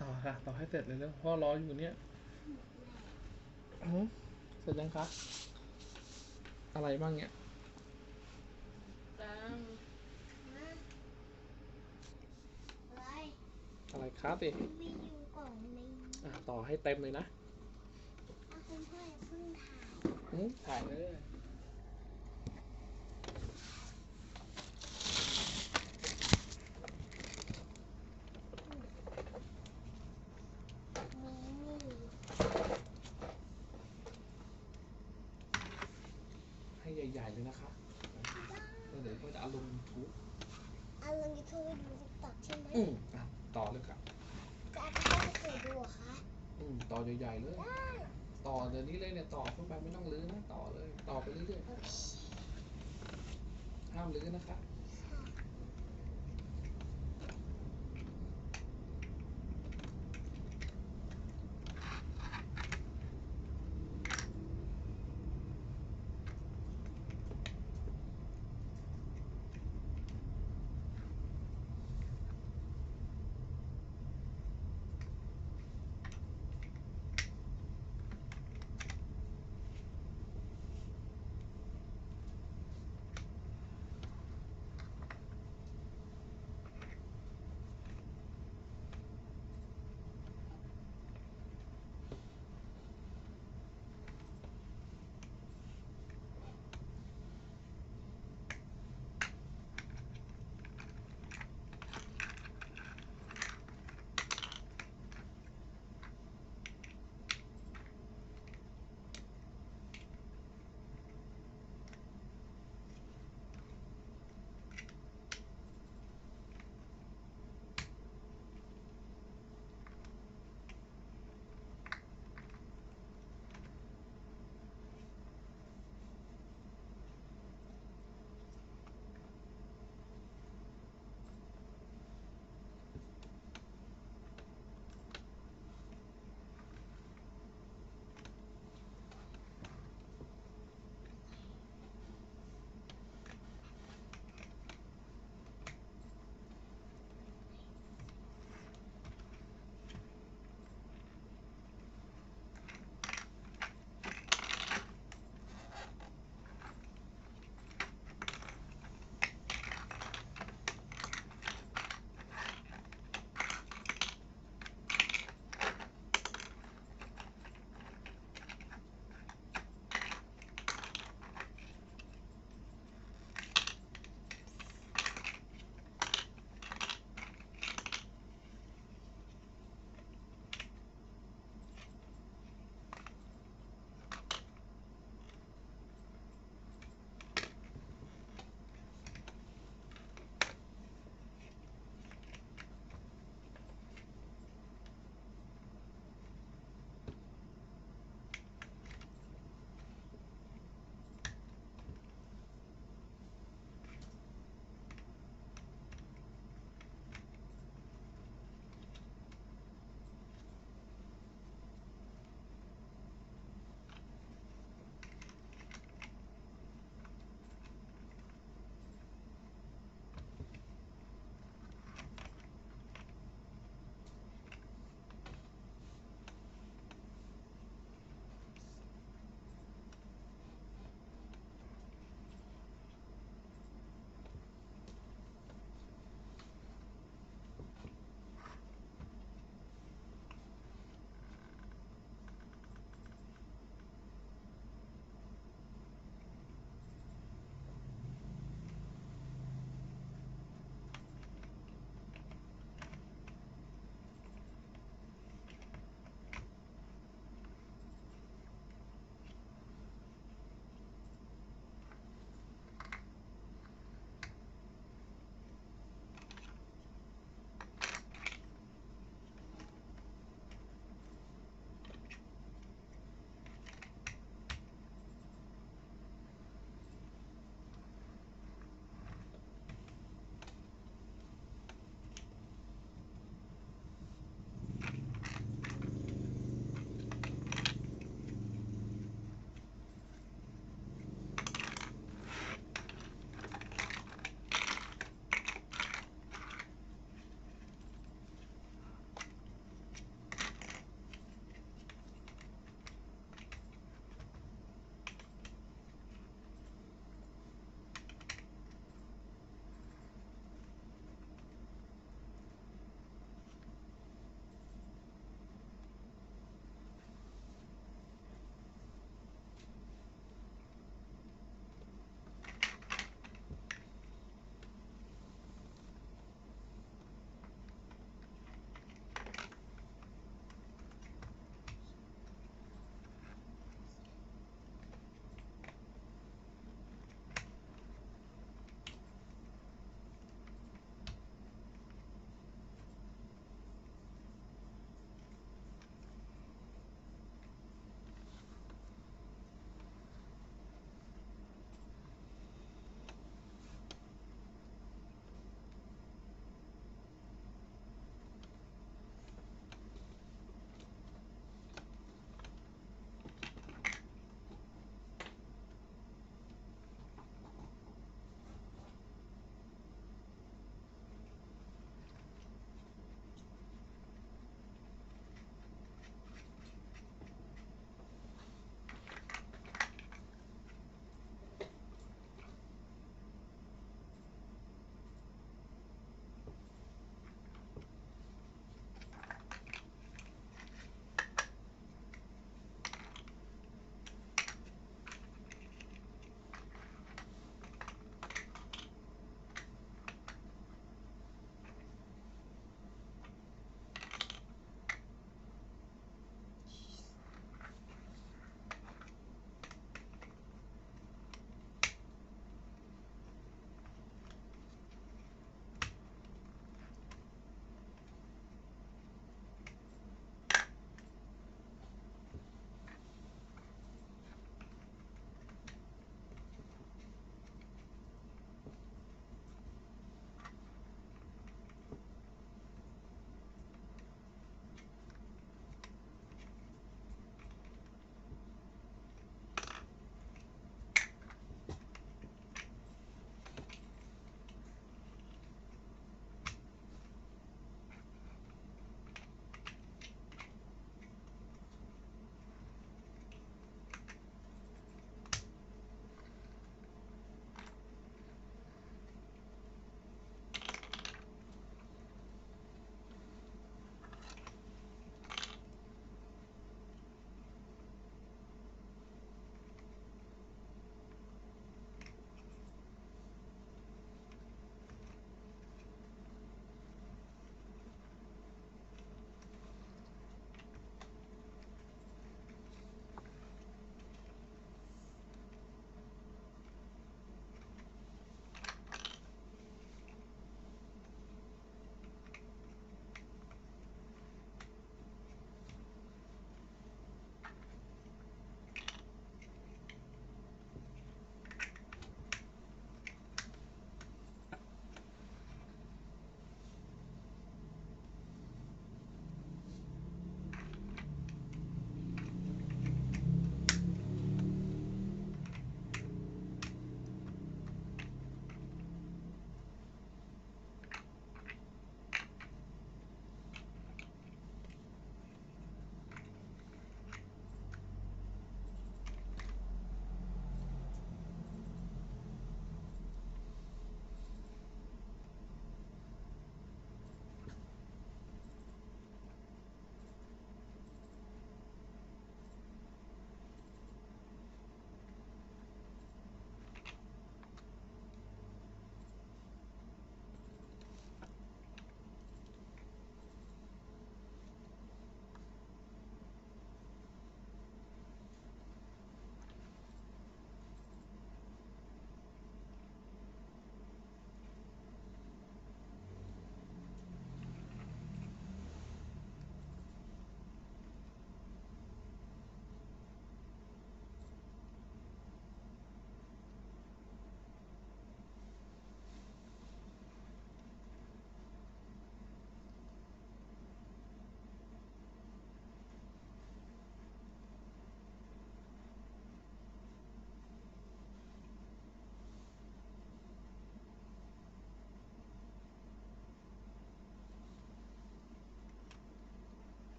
ต่อค่ะต่อให้เสร็จเลยแล้วพ่อรออยู่เนี่ยเสร็จยังคะอะไรบ้างเนี่ยอะไรครับดิมีอยู่กล่องนึงต่อให้เต็มเลยนะคุณพ่ออย่าเพิ่งถ่ายถ่ายเลยให้ใหญ่ๆเลยนะคะเดี๋ยวก็จะเอาลงทุบเอาลงยูทูบดูติ๊กต็อกใช่ไหมต่อเลยค่ะจะเอาไปให้ดูคะต่อใหญ่ๆเลยต่อเดี๋ยวนี้เลยเนี่ยต่อขึ้นไปไม่ต้องลื้อนะต่อเลยต่อไปเรื่อยๆห้ามลื้อนะคะ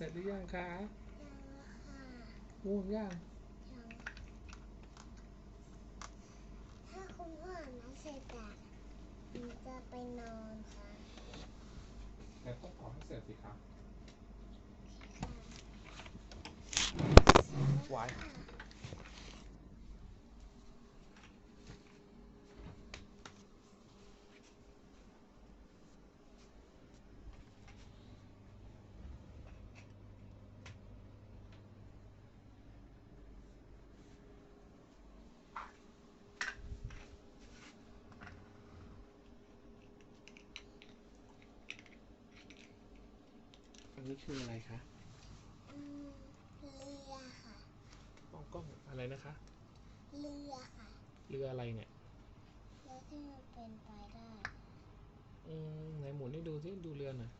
ร็จหรือยังคะ ยังค่ะ ง่วงยัง ยังถ้าคุณพ่ออาบน้ำเสร็จอะหนูจะไปนอนค่ะ แต่ต้องต่อให้เสร็จสิครับ ค่ะ ไว้ อันนี้คืออะไรคะ เรือค่ะ กล้องอะไรนะคะ เรือค่ะ เรืออะไรเนี่ย เรือที่มันเป็นไปได้ ไหนหมุนให้ดูสิดูเรือหน่อย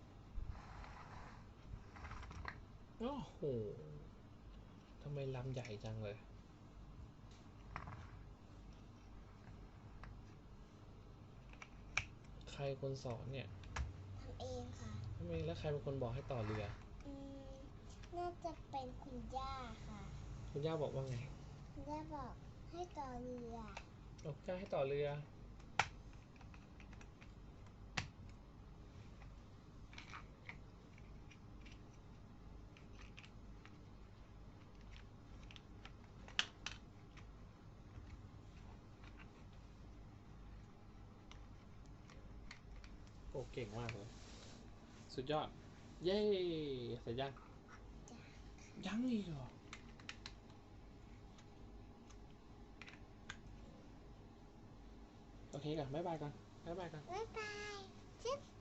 โอ้โหทำไมลำใหญ่จังเลย ใครคนสอนเนี่ย ทำเองค่ะ ทำไมแล้วใครเป็นคนบอกให้ต่อเรือ น่าจะเป็นคุณย่าค่ะ คุณย่าบอกว่าไง คุณย่าบอกให้ต่อเรือ บอกคุณย่าให้ต่อเรือ โอ้เก่งมากเลย สุดยอด เย้เสร็จยัง ยังอีกเหรอ โอเคกันบ๊ายบายกันบ๊ายบายกัน บ๊ายบายจิ๊บ